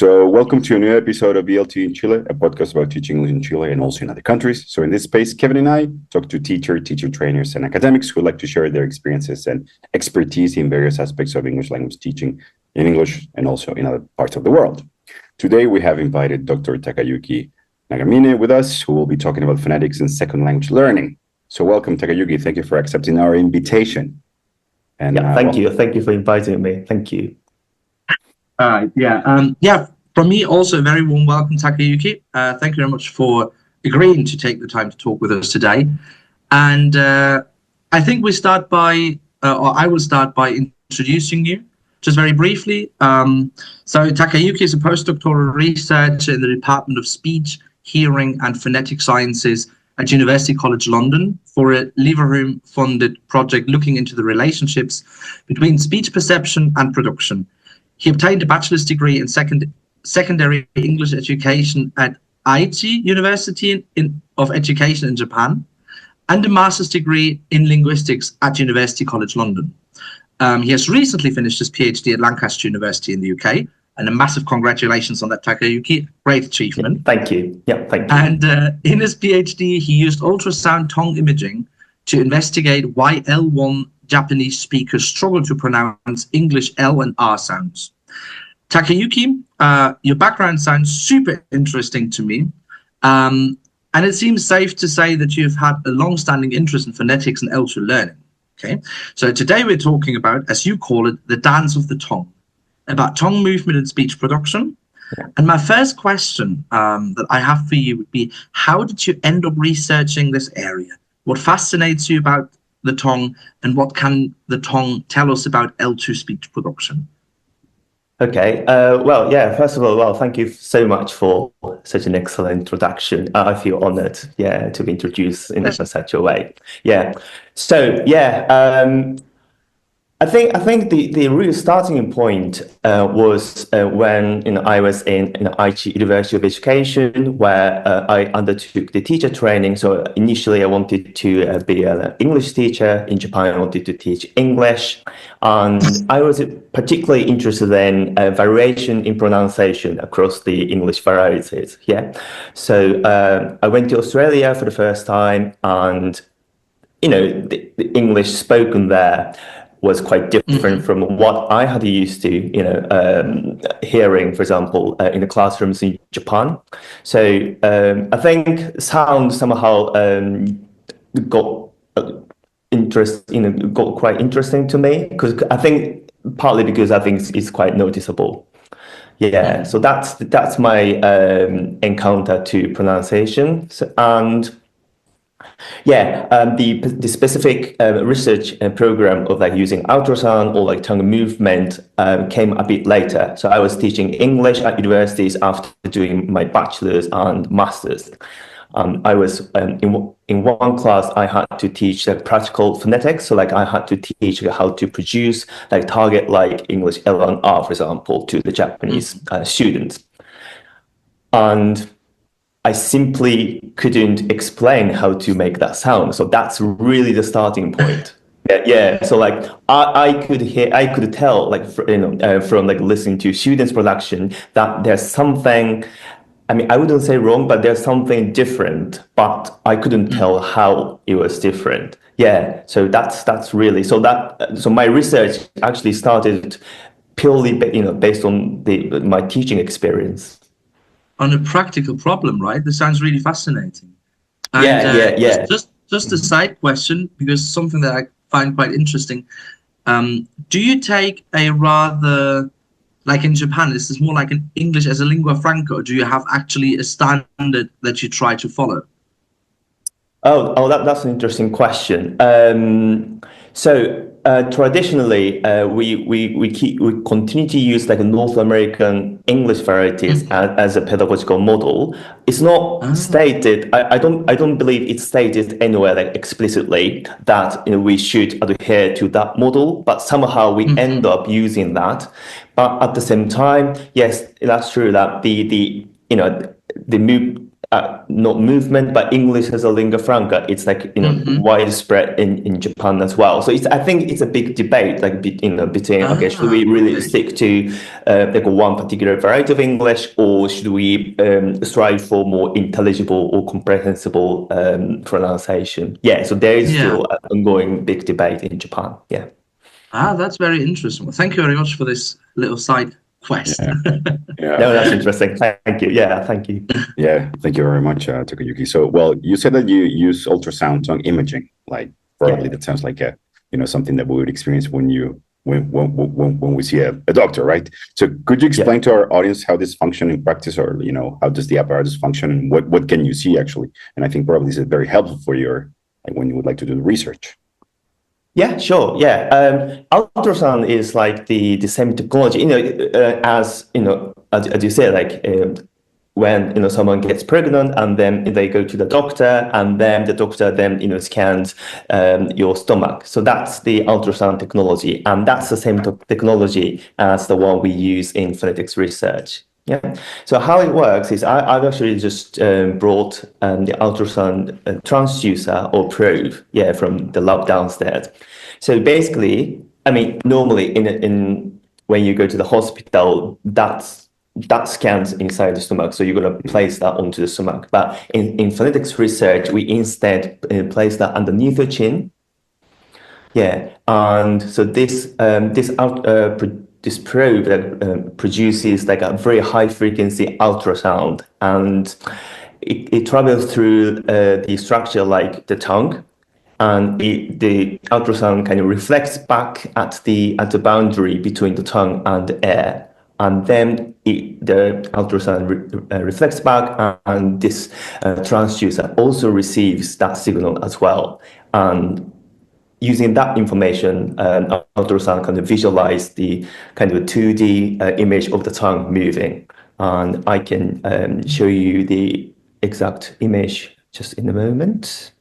Welcome to a new episode of ELT in Chile, a podcast about teaching English in Chile and also in other countries. So in this space, Kevin and I talk to teacher trainers, and academics who like to share their experiences and expertise in various aspects of English language teaching in English and also in other parts of the world. Today, we have invited Dr. Takayuki Nagamine with us, who will be talking about phonetics and second language learning. So welcome, Takayuki. Thank you for accepting our invitation. And thank you. Thank you for inviting me. Thank you. From me also a very warm welcome, Takayuki. Thank you very much for agreeing to take the time to talk with us today. And I think I will start by introducing you just very briefly. So Takayuki is a postdoctoral researcher in the Department of Speech, Hearing and Phonetic Sciences at University College London for a Leverhulme-funded project looking into the relationships between speech perception and production. He obtained a bachelor's degree in secondary English education at Aichi University of Education in Japan, and a master's degree in linguistics at University College London. He has recently finished his PhD at Lancaster University in the UK, and a massive congratulations on that, Takayuki. Great achievement. Thank you. Yeah, thank you. And in his PhD, he used ultrasound tongue imaging to investigate why L1 Japanese speakers struggle to pronounce English L and R sounds. Takayuki, your background sounds super interesting to me. And it seems safe to say that you've had a long-standing interest in phonetics and L2 learning. Okay, so today we're talking about, as you call it, the dance of the tongue, about tongue movement and speech production. Yeah. And my first question that I have for you would be, how did you end up researching this area? What fascinates you about the tongue, and what can the tongue tell us about L2 speech production? Okay, first of all, thank you so much for such an excellent introduction. I feel honored, to be introduced in such a way. I think the real starting point was when I was in Aichi University of Education, where I undertook the teacher training. So initially, I wanted to be an English teacher. In Japan, I wanted to teach English, and I was particularly interested in variation in pronunciation across the English varieties. So I went to Australia for the first time, and the English spoken there was quite different from what I had used to, hearing, for example, in the classrooms in Japan. So I think sound somehow got quite interesting to me, because I think partly because I think it's quite noticeable. So that's my encounter to pronunciation. The specific research program of using ultrasound or tongue movement came a bit later. So I was teaching English at universities after doing my bachelor's and master's. I was in one class, I had to teach practical phonetics. So I had to teach how to produce target English L and R, for example, to the Japanese students. And I simply couldn't explain how to make that sound. So that's really the starting point. So I could tell from listening to students' production that there's something, I wouldn't say wrong, but there's something different, but I couldn't tell how it was different. So that's really, so my research actually started purely based on my teaching experience. On a practical problem, right? This sounds really fascinating. And, Just a side question, because something that I find quite interesting. Do you take a rather, in Japan, this is more like an English as a lingua franca, or do you have actually a standard that you try to follow? That's an interesting question. Traditionally, we continue to use North American English varieties as a pedagogical model. It's not stated. I don't believe it's stated anywhere explicitly that we should adhere to that model, but somehow we end up using that. But at the same time, yes, that's true that the not movement, but English as a lingua franca. It's like, widespread in Japan as well. So I think it's a big debate, like, between, okay, should we really stick to like one particular variety of English, or should we strive for more intelligible or comprehensible pronunciation? Yeah, so there is still an ongoing big debate in Japan. Yeah. That's very interesting. Well, thank you very much for this little side quest. Yeah. No, that's interesting. Thank you. Yeah, thank you. Yeah, thank you very much, Takayuki. So, well, you said that you use ultrasound tongue imaging. Like, probably that sounds like something that we would experience when we see a doctor, right? So, could you explain to our audience how this functions in practice, or how does the apparatus function, and what can you see actually? And I think probably this is very helpful for your, like, when you would like to do research. Yeah, sure. Yeah, ultrasound is like the same technology. As you said, like, when someone gets pregnant and then they go to the doctor, and then the doctor then scans your stomach. So that's the ultrasound technology, and that's the same technology as the one we use in phonetics research. Yeah. So how it works is I've actually just brought the ultrasound transducer or probe, from the lab downstairs. So basically, I mean, normally in when you go to the hospital, that scans inside the stomach. So you're going to place that onto the stomach. But in phonetics research, we instead place that underneath the chin. Yeah, and so this probe that produces like a very high frequency ultrasound, and it travels through the structure like the tongue, and the ultrasound kind of reflects back at the boundary between the tongue and the air, and then the ultrasound reflects back, and this transducer also receives that signal as well. And using that information, ultrasound kind of visualize the kind of 2D image of the tongue moving. And I can show you the exact image just in a moment.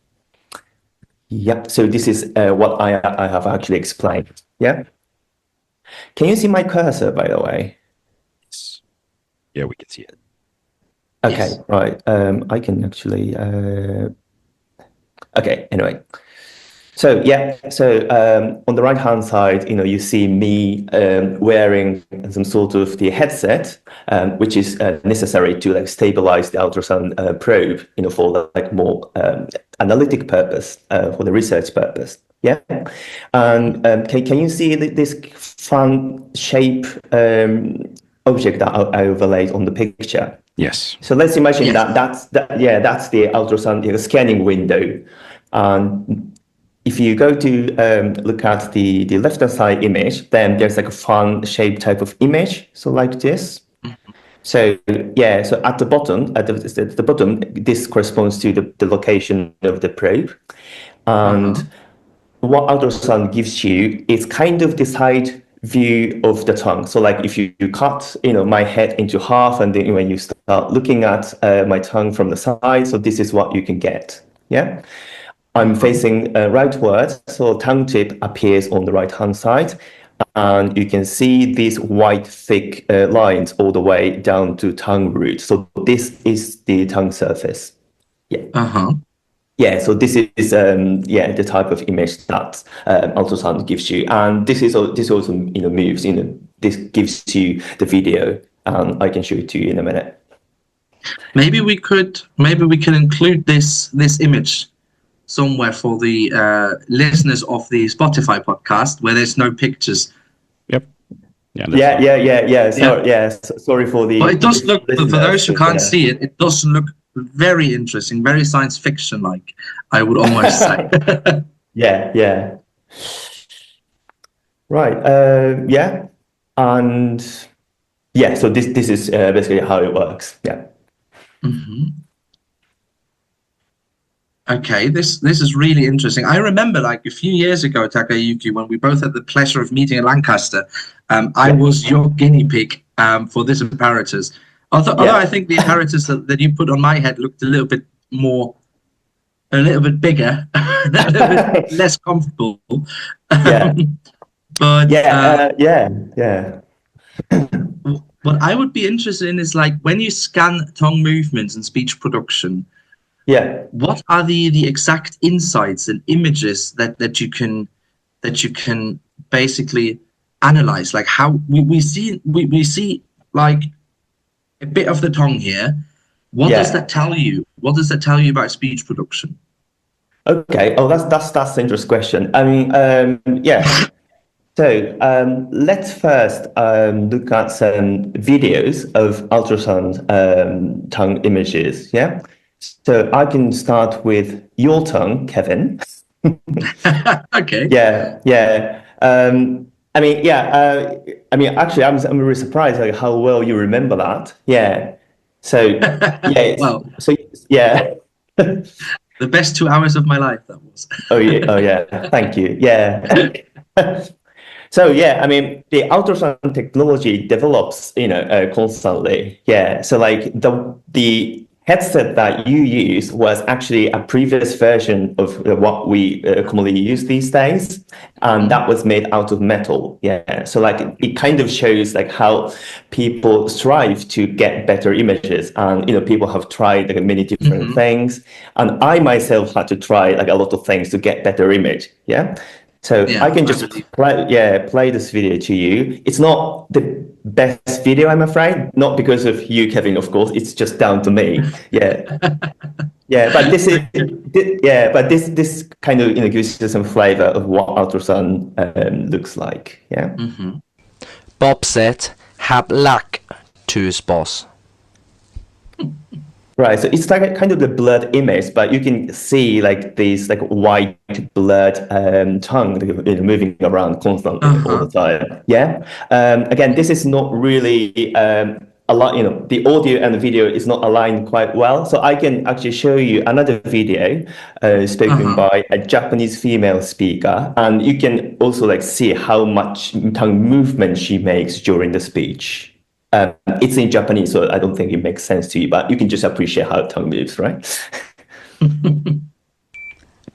Yep, so this is what I have actually explained. Yeah. Can you see my cursor, by the way? Yeah, we can see it. Okay, Yes. right. I can actually... Okay, anyway. So on the right-hand side, you see me wearing some sort of the headset, which is necessary to like stabilize the ultrasound probe, for like more analytic purpose, for the research purpose. Yeah, and can you see this fun shape object that I overlaid on the picture? Yes. So let's imagine that's the ultrasound scanning window. If you go to look at the left-hand side image, then there's like a fun shape type of image, so like this. So so at the bottom, this corresponds to the location of the probe, and what ultrasound gives you is kind of the side view of the tongue. So like if you cut my head into half, and then when you start looking at my tongue from the side, so this is what you can get. Yeah. I'm facing rightward, so tongue tip appears on the right-hand side, and you can see these white thick lines all the way down to tongue root. So this is the tongue surface. Yeah. Yeah, so this is the type of image that ultrasound gives you, and this also moves. This gives you the video, and I can show it to you in a minute. Maybe we can include this image somewhere for the listeners of the Spotify podcast where there's no pictures. Yep. Yeah. Sorry for the. But it does look, for those who can't see it, it does look very interesting, very science fiction like, I would almost say. Yeah. Right. And so this is basically how it works. Yeah. Okay, this is really interesting. I remember like a few years ago, Takayuki, when we both had the pleasure of meeting in Lancaster, I was your guinea pig for this apparatus. Although I think the apparatus that you put on my head looked a little bit bigger, a little bit less comfortable. Yeah. But yeah. What I would be interested in is like when you scan tongue movements and speech production, Yeah. what are the exact insights and images that you can basically analyze? Like how we see like a bit of the tongue here. What does Yeah. that tell you? What does that tell you about speech production? Okay. Oh, that's an interesting question. I mean, yeah. So let's first look at some videos of ultrasound tongue images. Yeah. So I can start with your tongue, Kevin. Okay. Yeah, yeah. I mean, yeah. I mean, actually, I'm really surprised like how well you remember that. Yeah. So yeah. Well, So yeah. the best 2 hours of my life that was. Oh yeah. Oh yeah. Thank you. Yeah. So yeah, I mean, the ultrasound technology develops, constantly. Yeah. So like the headset that you use was actually a previous version of what we commonly use these days, and that was made out of metal. Yeah. So like it kind of shows like how people strive to get better images, and people have tried like many different things, and I myself had to try like a lot of things to get better image. Yeah. So Yeah, I can I just believe. play this video to you. It's not the best video, I'm afraid. Not because of you, Kevin, of course. It's just down to me. Yeah, yeah. But this is yeah. But this kind of gives you some flavor of what ultrasound looks like. Yeah. Bob said, "Have luck," to his boss. Right, so it's like a kind of the blurred image, but you can see like this like white blurred tongue moving around constantly all the time. Yeah. Again, this is not really a lot. The audio and the video is not aligned quite well. So I can actually show you another video spoken by a Japanese female speaker, and you can also like see how much tongue movement she makes during the speech. It's in Japanese, so I don't think it makes sense to you, but you can just appreciate how tongue moves, right?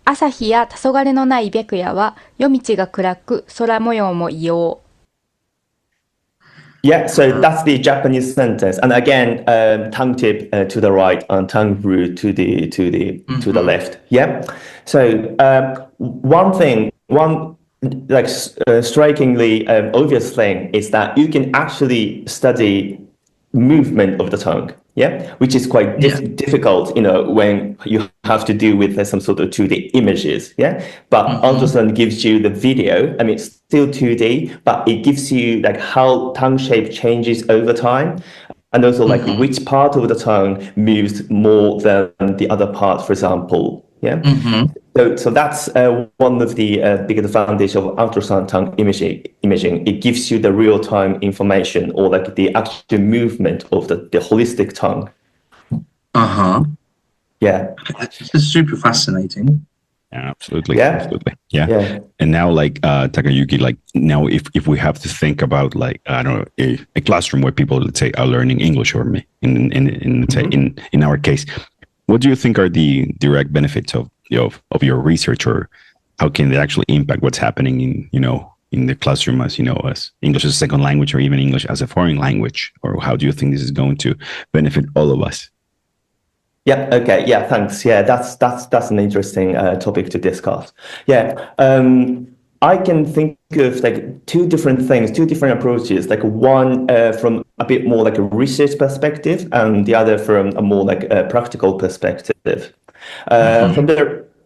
朝日や黄昏のない白夜は夜道が暗く空模様も異様 Yeah, so that's the Japanese sentence, and again, tongue tip to the right and tongue root to the left. Yeah. So one like strikingly obvious thing is that you can actually study movement of the tongue, yeah, which is quite difficult, when you have to do with some sort of 2D images, yeah. But ultrasound gives you the video. I mean, it's still 2D, but it gives you like how tongue shape changes over time, and also like which part of the tongue moves more than the other part, for example. Yeah. So that's one of the big advantages of ultrasound tongue imaging. It gives you the real-time information or like the actual movement of the holistic tongue. Yeah. This is super fascinating. Yeah, absolutely. Yeah. Absolutely. Yeah. Yeah. And now like Takayuki, like now if we have to think about like, I don't know, a classroom where people, let's say, are learning English, or me in our case, what do you think are the direct benefits of your research, or how can they actually impact what's happening in the classroom as as English as a second language, or even English as a foreign language? Or how do you think this is going to benefit all of us? Yeah. Okay. Yeah. Thanks. Yeah. That's an interesting topic to discuss. Yeah. I can think of like two different things, two different approaches. Like one from a bit more like a research perspective, and the other from a more like a practical perspective.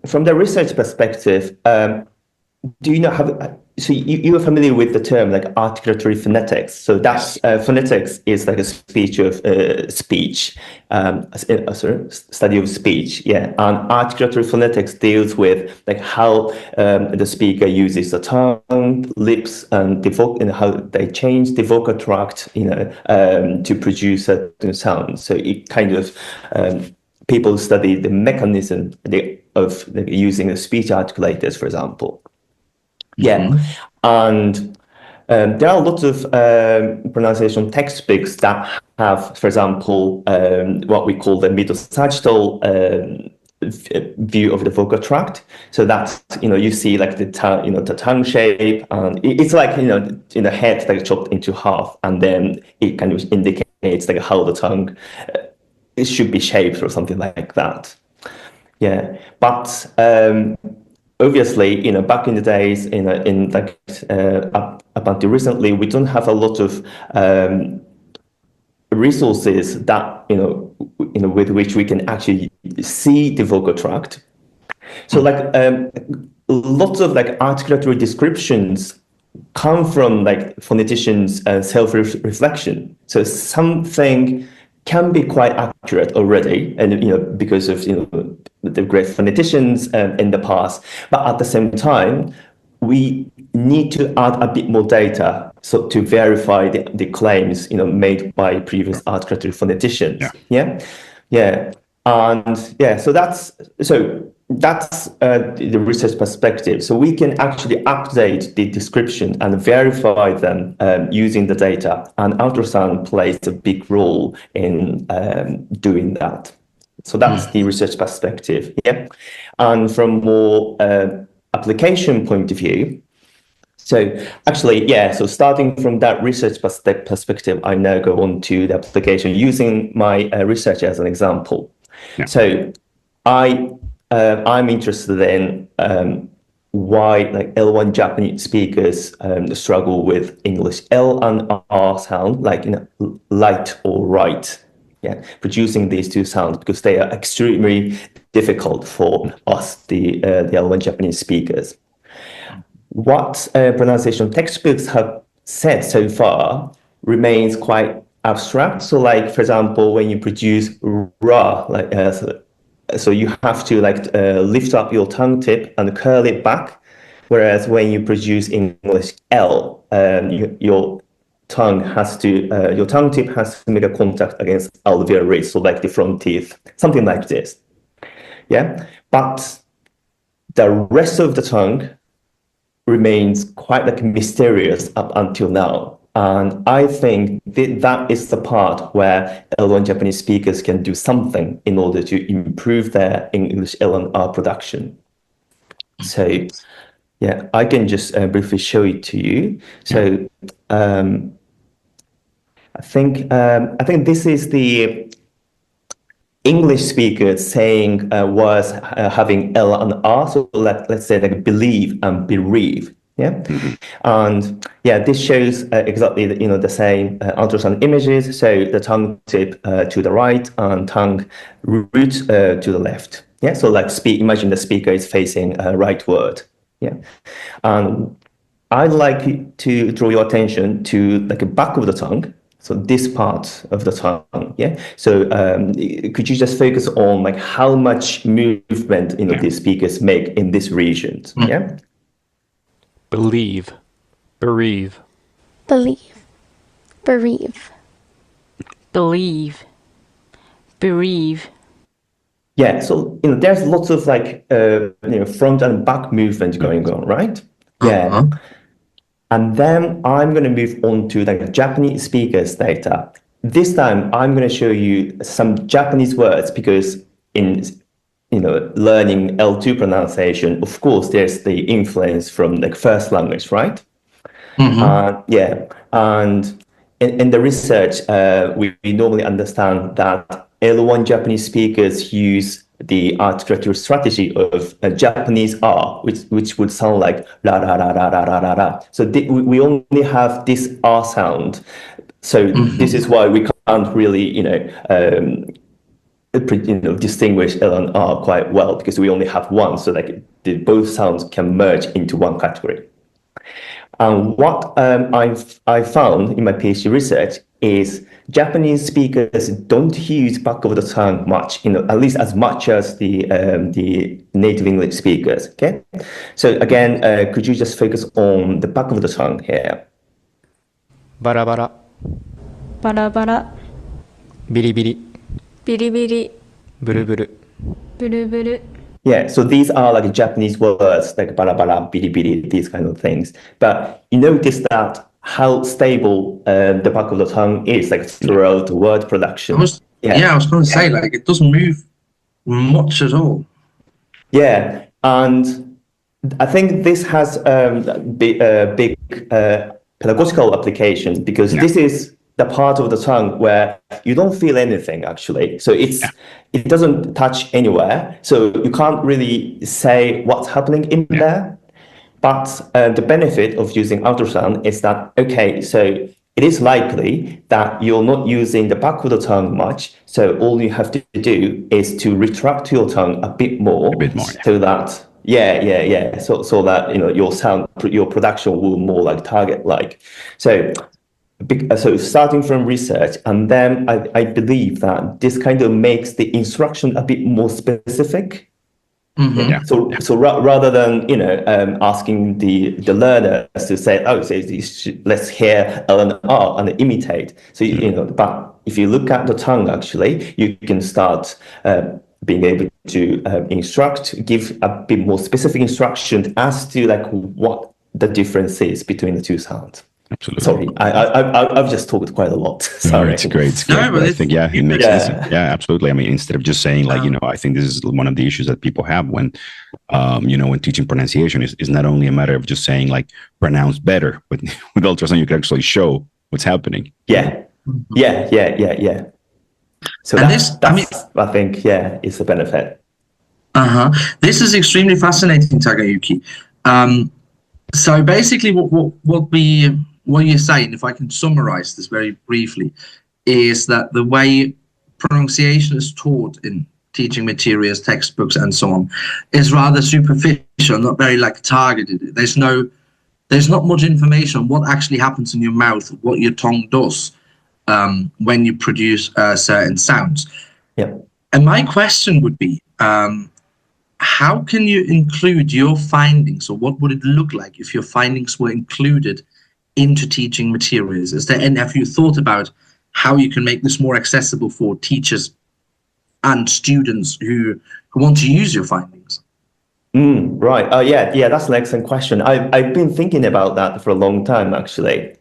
From the research perspective, do you know how? So you are familiar with the term like articulatory phonetics. So that's phonetics is like a speech of speech, study of speech. Yeah, and articulatory phonetics deals with like how the speaker uses the tongue, lips, and how they change the vocal tract, to produce certain sounds. So it kind of people study the mechanism of using the speech articulators, for example. Yeah, and there are lots of pronunciation textbooks that have, for example, what we call the middle sagittal view of the vocal tract. So that's, you see like the tongue, the tongue shape, and it's like, in the head like chopped into half, and then it kind of indicates like how the tongue it should be shaped or something like that. Yeah, but obviously, back in the days, in like up until recently, we don't have a lot of resources that with which we can actually see the vocal tract. So like lots of like articulatory descriptions come from like phoneticians' self-reflection. So something can be quite accurate already, and because of the great phoneticians in the past. But at the same time, we need to add a bit more data so to verify the claims made by previous articulatory phoneticians. So that's the research perspective. So we can actually update the description and verify them using the data, and ultrasound plays a big role in doing that. So that's the research perspective. And from more application point of view, so actually, so starting from that research perspective, I now go on to the application using my research as an example. So I'm interested in why like L1 Japanese speakers struggle with English L and R sound, like light or right. Producing these two sounds, because they are extremely difficult for us, the L1 Japanese speakers. What pronunciation textbooks have said so far remains quite abstract. So like, for example, when you produce ra, like so you have to like lift up your tongue tip and curl it back, whereas when you produce English L, your tongue tip has to make a contact against alveolar ridge, so like the front teeth, something like this. But the rest of the tongue remains quite like mysterious up until now. And I think that is the part where L1 Japanese speakers can do something in order to improve their English L and R production. So I can just briefly show it to you. So I think this is the English speaker saying words having L and R. So let's say like believe and bereave. And this shows exactly the same ultrasound images. So the tongue tip to the right and tongue root to the left. So like imagine the speaker is facing a rightward. And I'd like to draw your attention to like the back of the tongue. So this part of the tongue, So could you just focus on like how much movement these speakers make in this region? Believe. Bereave. Believe. Bereave. Believe. Bereave. So there's lots of like front and back movement going on, right? And then I'm going to move on to the Japanese speakers data. This time I'm going to show you some Japanese words, because in learning L2 pronunciation, of course, there's the influence from like first language, right? And in the research, we normally understand that L1 Japanese speakers use the articulatory strategy of a Japanese R, which would sound like la la la la la la la la. So we only have this R sound. So this is why we can't really distinguish L and R quite well, because we only have one. So like both sounds can merge into one category. And what I found in my PhD research is Japanese speakers don't use back of the tongue much, at least as much as the native English speakers. So again, could you just focus on the back of the tongue here? Bara bara. Bara bara. Biri biri. Biri biri. Buru buru. Buru buru. So these are like Japanese words, like bara bara, biri biri, these kind of things. But you notice that how stable the back of the tongue is, like throughout the word production. I was going to say, like, it doesn't move much at all. Yeah, and I think this has a big pedagogical application because this is the part of the tongue where you don't feel anything actually. So it doesn't touch anywhere. So you can't really say what's happening in there. But the benefit of using ultrasound is that, okay, so it is likely that you're not using the back of the tongue much. So all you have to do is to retract your tongue a bit more. So that, so that, your sound, your production will more like target-like. So starting from research, and then I believe that this kind of makes the instruction a bit more specific. So rather than asking the learners to say, oh, so let's hear L and R and imitate. So but if you look at the tongue, actually, you can start being able to instruct, give a bit more specific instruction as to like what the difference is between the two sounds. Absolutely. Sorry, I've just talked quite a lot. Sorry. No, it's great. It's great. No, but I think, it makes sense. Yeah, absolutely. I mean, instead of just saying like, I think this is one of the issues that people have when, when teaching pronunciation is not only a matter of just saying like pronounce better, but with ultrasound, you can actually show what's happening. Yeah. So I think, it's a benefit. This is extremely fascinating, Takayuki. So basically what you're saying, if I can summarize this very briefly, is that the way pronunciation is taught in teaching materials, textbooks, and so on, is rather superficial, not very like targeted. There's not much information on what actually happens in your mouth, what your tongue does when you produce certain sounds. Yeah. And my question would be, how can you include your findings, or what would it look like if your findings were included into teaching materials? Have you thought about how you can make this more accessible for teachers and students who want to use your findings? Right. That's an excellent question. I've been thinking about that for a long time, actually.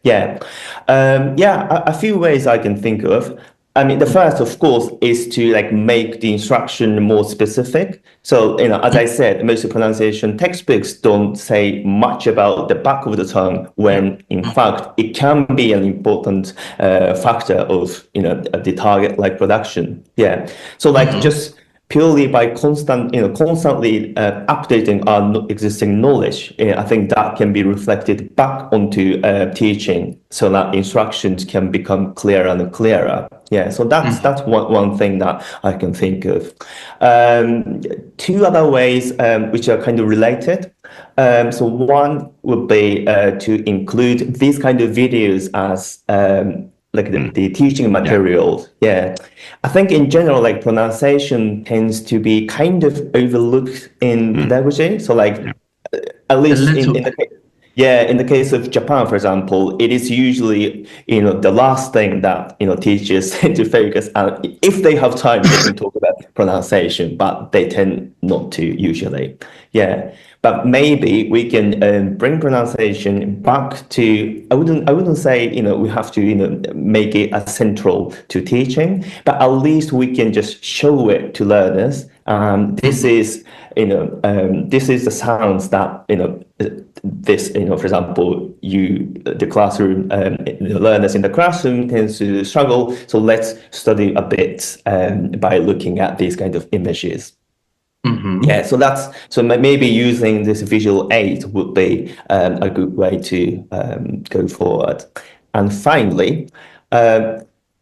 A few ways I can think of. I mean, the first, of course, is to like make the instruction more specific. So, as I said, most of pronunciation textbooks don't say much about the back of the tongue, when in fact it can be an important factor of the target like production. Yeah. So like just purely by constantly updating our existing knowledge, I think that can be reflected back onto teaching, so that instructions can become clearer and clearer. Yeah, so that's one thing that I can think of. Two other ways which are kind of related. So one would be to include these kind of videos as the teaching materials. Yeah. I think in general, like pronunciation tends to be kind of overlooked in languages. So like at least in the case of Japan, for example, it is usually the last thing that teachers tend to focus on. If they have time, they can talk about pronunciation, but they tend not to usually. Yeah, but maybe we can bring pronunciation back to. I wouldn't say we have to make it as central to teaching, but at least we can just show it to learners. This is this is the sounds that this for example the classroom the learners in the classroom tends to struggle, so let's study a bit by looking at these kind of images. Yeah, so maybe using this visual aid would be a good way to go forward. And finally,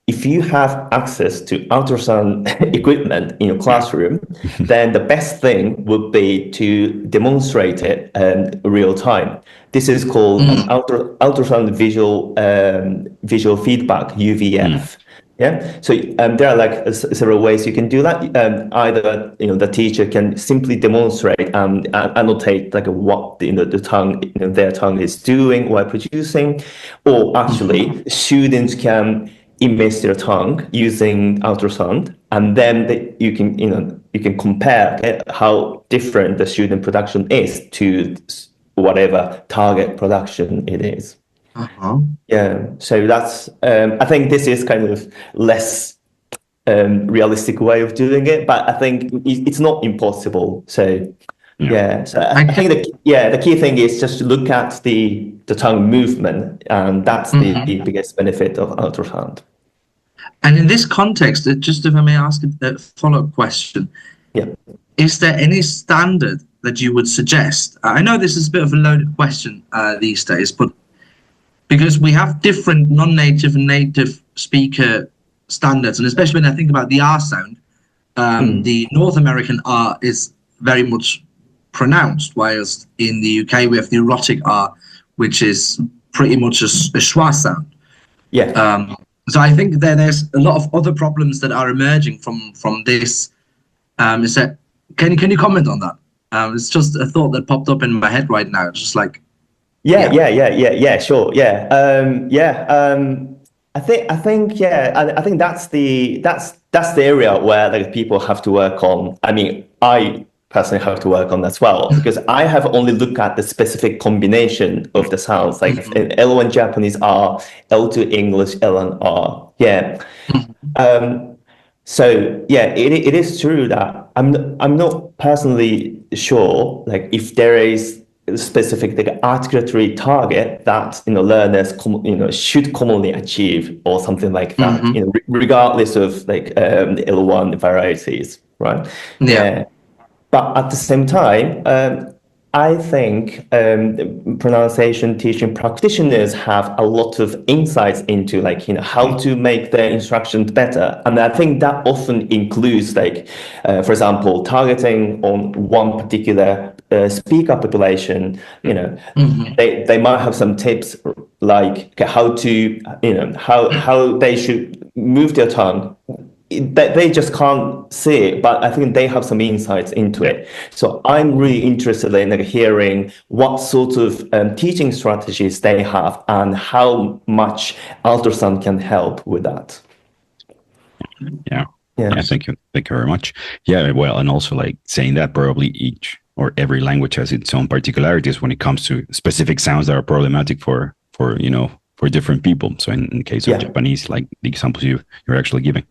if you have access to ultrasound equipment in your classroom, then the best thing would be to demonstrate it real time. This is called ultrasound visual feedback, UVF. Yeah, so there are like several ways you can do that. Either the teacher can simply demonstrate and annotate like what the tongue their tongue is doing while producing, or actually students can image their tongue using ultrasound, and then you can compare how different the student production is to whatever target production it is. Yeah, so that's I think this is kind of less realistic way of doing it, but I think it's not impossible. So so I think the key thing is just to look at the tongue movement, and that's the biggest benefit of ultrasound. And in this context, just if I may ask a follow-up question, is there any standard that you would suggest? I know this is a bit of a loaded question these days, but because we have different non-native and native speaker standards, and especially when I think about the R sound, the North American R is very much pronounced, whilst in the UK we have the erotic R, which is pretty much a schwa sound. So I think there's a lot of other problems that are emerging from this. Is that can you comment on that? It's just a thought that popped up in my head right now. Just like sure. I think that's the area where like people have to work on. I mean, I personally have to work on as well, because I have only looked at the specific combination of the sounds, like in L1 Japanese R, L2 English L and R. So it is true that I'm not personally sure like if there is a specific like articulatory target that learners should commonly achieve or something like that, regardless of like the L1 varieties, right? But at the same time, I think pronunciation teaching practitioners have a lot of insights into like how to make their instructions better, and I think that often includes like, for example, targeting on one particular speaker population. They might have some tips like how to how they should move their tongue. They just can't see it, but I think they have some insights into it. So I'm really interested in like hearing what sort of teaching strategies they have and how much ultrasound can help with that. Yeah, thank you very much. Well, and also like saying that probably each or every language has its own particularities when it comes to specific sounds that are problematic for different people. So in case of Japanese, like the examples you're actually giving.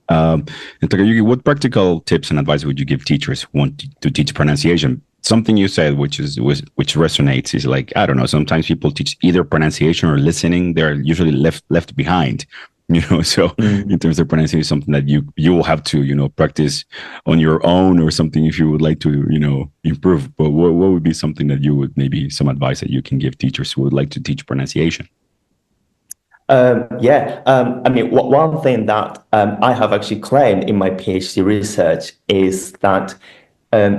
And Takayuki, what practical tips and advice would you give teachers who want to teach pronunciation? Something you said, which resonates, is like, I don't know, sometimes people teach either pronunciation or listening. They're usually left behind, so in terms of pronunciation, something that you will have to, practice on your own or something if you would like to, improve. But what would be something that you would, maybe some advice that you can give teachers who would like to teach pronunciation? I mean, one thing that I have actually claimed in my PhD research is that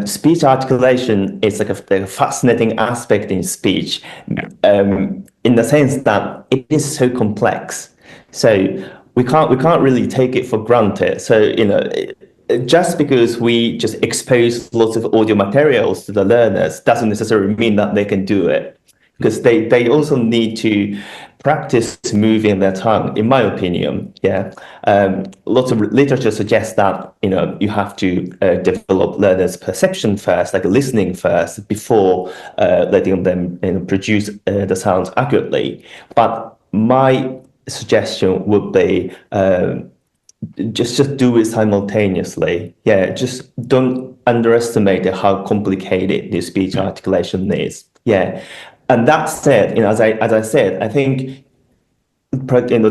speech articulation is like a fascinating aspect in speech, in the sense that it is so complex. So we can't really take it for granted. So just because we just expose lots of audio materials to the learners doesn't necessarily mean that they can do it, because they also need to practice moving their tongue, in my opinion. Lots of literature suggests that you have to develop learners' perception first, like listening first, before letting them produce the sounds accurately. But my suggestion would be just do it simultaneously. Just don't underestimate how complicated the speech articulation is. And that said, as I said, I think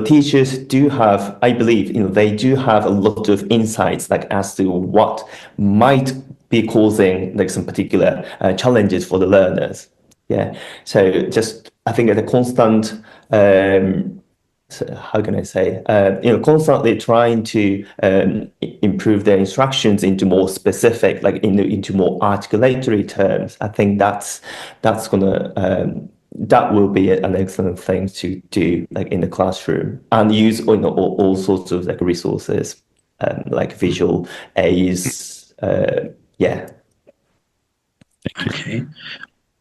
teachers do have, I believe, they do have a lot of insights like as to what might be causing like some particular challenges for the learners. So just I think the constant how can I say, constantly trying to improve their instructions into more specific, like into more articulatory terms. I think that will be an excellent thing to do, like in the classroom, and use all sorts of like resources, like visual aids. Okay.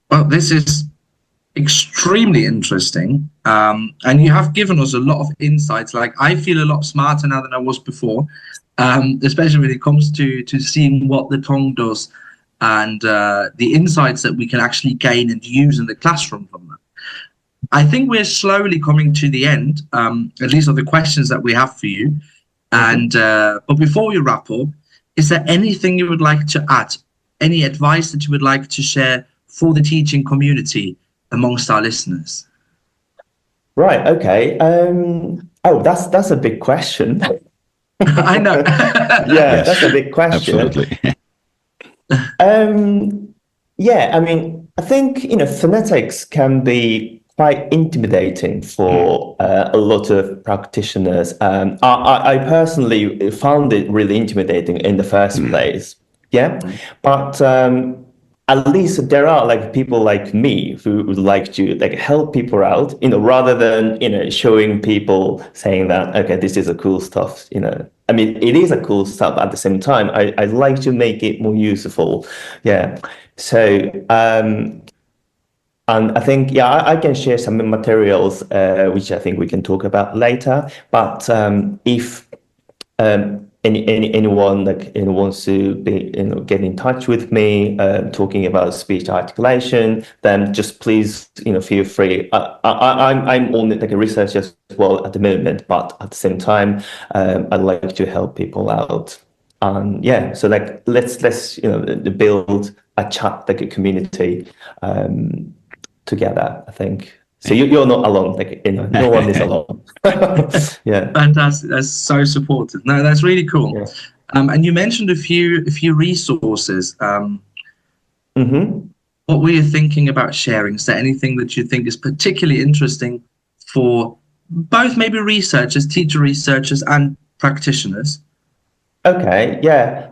Well, this is extremely interesting, and you have given us a lot of insights. Like, I feel a lot smarter now than I was before, especially when it comes to seeing what the tongue does and the insights that we can actually gain and use in the classroom from that. I think we're slowly coming to the end, at least of the questions that we have for you. And but before we wrap up, is there anything you would like to add? Any advice that you would like to share for the teaching community amongst our listeners? Right. Okay. Oh, that's a big question. I know. Yeah, that's a big question. Absolutely. Yeah, I mean, I think, phonetics can be quite intimidating for a lot of practitioners. I personally found it really intimidating in the first place. Yeah, but at least there are like people like me who would like to like help people out, rather than, showing people saying that, okay, this is a cool stuff, I mean, it is a cool stuff. At the same time, I like to make it more useful. Yeah. So, and I think, yeah, I can share some materials, which I think we can talk about later. But if anyone wants to be, get in touch with me, talking about speech articulation, then just please, feel free. I'm on like a research as well at the moment, but at the same time, I'd like to help people out. And yeah, so like let's build a chat, like a community, together. I think. So you're not alone. Like, no one is alone. Yeah. Fantastic. That's so supportive. No, that's really cool. Yeah. And you mentioned a few resources. Mm-hmm. What were you thinking about sharing? Is there anything that you think is particularly interesting for both maybe researchers, teacher researchers, and practitioners? Okay. Yeah.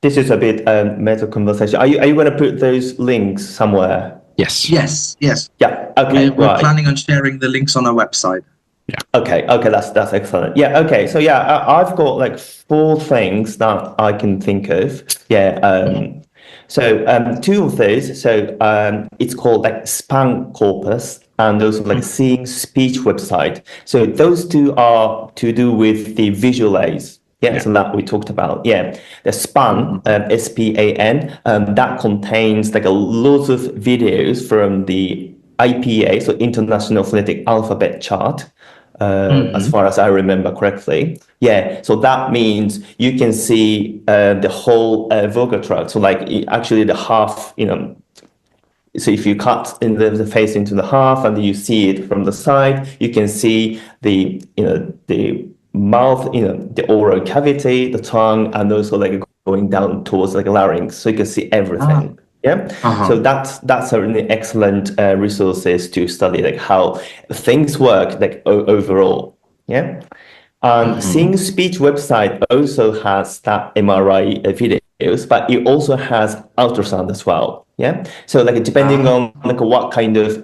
This is a bit meta conversation. Are you going to put those links somewhere? Yes. Yes. Yeah. Okay. We're Right. planning on sharing the links on our website. Okay, that's excellent. Yeah, okay. So yeah, I've got like 4 things that I can think of. Yeah. So 2 of those. So it's called like span corpus and also like seeing speech website. So those 2 are to do with the visual aids. Yeah, so that we talked about. Yeah, the SPAN, SPAN, that contains like a lot of videos from the IPA, so International Phonetic Alphabet Chart, as far as I remember correctly. Yeah, so that means you can see the whole vocal tract. So like actually the half, so if you cut in the face into the half and you see it from the side, you can see the mouth, the oral cavity, the tongue, and also like going down towards like larynx, so you can see everything. Yeah. So that's a really excellent resources to study like how things work like overall. Yeah. And Seeing Speech website also has that MRI videos, but it also has ultrasound as well. Yeah. So like depending on like what kind of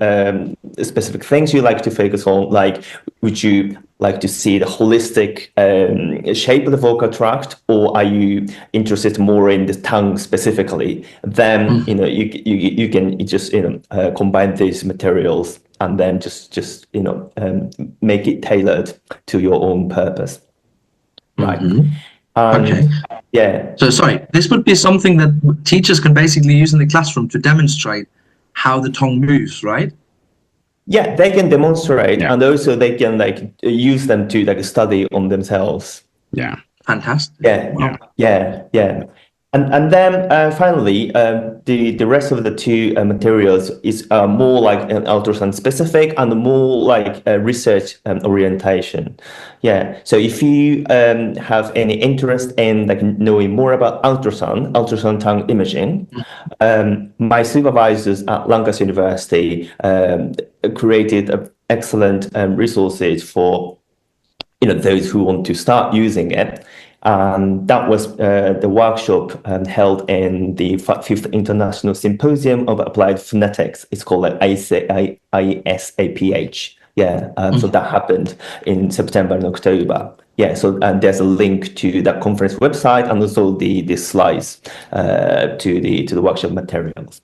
specific things you like to focus on, like would you like to see the holistic shape of the vocal tract, or are you interested more in the tongue specifically? Then you can just combine these materials and then just make it tailored to your own purpose. Right. Okay. Yeah. So sorry, this would be something that teachers can basically use in the classroom to demonstrate how the tongue moves, right? Yeah, they can demonstrate, Yeah. and also they can like use them to like study on themselves. Yeah. Fantastic. Yeah, Wow. yeah. And then finally, the rest of the 2 materials is more like an ultrasound specific and more like a research orientation. Yeah. So if you have any interest in like knowing more about ultrasound tongue imaging, my supervisors at Lancaster University created excellent resources for those who want to start using it. And that was the workshop held in the 5th International Symposium of Applied Phonetics. It's called like ISAPH. Yeah, so that happened in September and October. Yeah, so and there's a link to that conference website and also the slides to the workshop materials.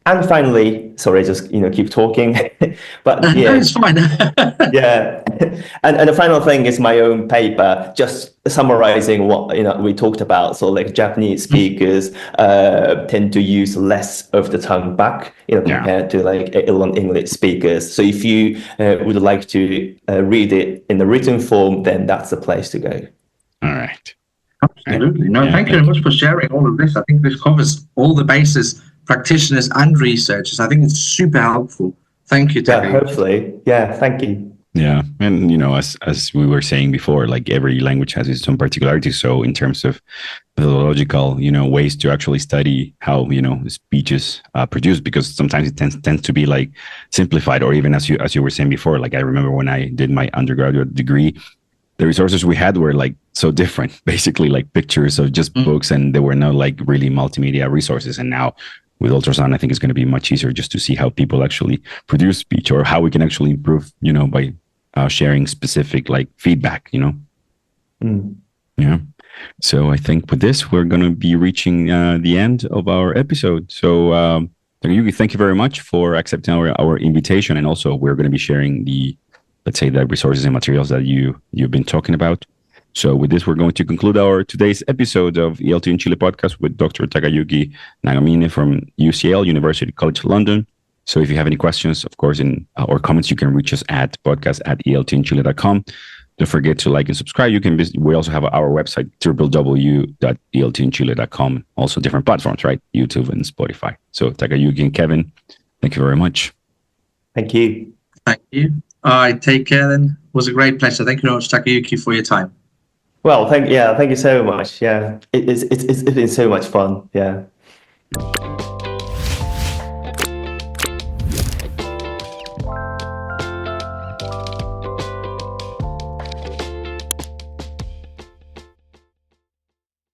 And finally, sorry, just keep talking, but No, yeah, it's fine. yeah, and the final thing is my own paper, just summarizing what we talked about. So like Japanese speakers tend to use less of the tongue back, compared to like English speakers. So if you would like to read it in the written form, then that's the place to go. All right. Absolutely. No, Yeah, thank you very much for sharing all of this. I think this covers all the bases, practitioners and researchers. I think it's super helpful. Thank you, Yeah, Takayuki. hopefully. Yeah, thank you. Yeah, and as we were saying before, like every language has its own particularities. So in terms of methodological, ways to actually study how speeches produce, because sometimes it tends to be like simplified, or even as you were saying before. Like I remember when I did my undergraduate degree, the resources we had were like so different, basically like pictures of just books, and there were no like really multimedia resources. And now with ultrasound, I think it's going to be much easier just to see how people actually produce speech, or how we can actually improve, by sharing specific like feedback, Yeah. So I think with this, we're going to be reaching the end of our episode. So Takayuki, thank you very much for accepting our invitation. And also we're going to be sharing the resources and materials that you've been talking about. So with this, we're going to conclude our today's episode of ELT in Chile podcast with Dr. Takayuki Nagamine from UCL, University College London. So if you have any questions, of course, or comments, you can reach us at podcast@eltinchile.com. Don't forget to like and subscribe. You can visit. We also have our website, www.eltinchile.com. Also different platforms, right? YouTube and Spotify. So Takayuki and Kevin, thank you very much. Thank you. Thank you. All right, take care then. It was a great pleasure. Thank you very much, Takayuki, for your time. Well, thank you so much. Yeah, it's been so much fun. Yeah.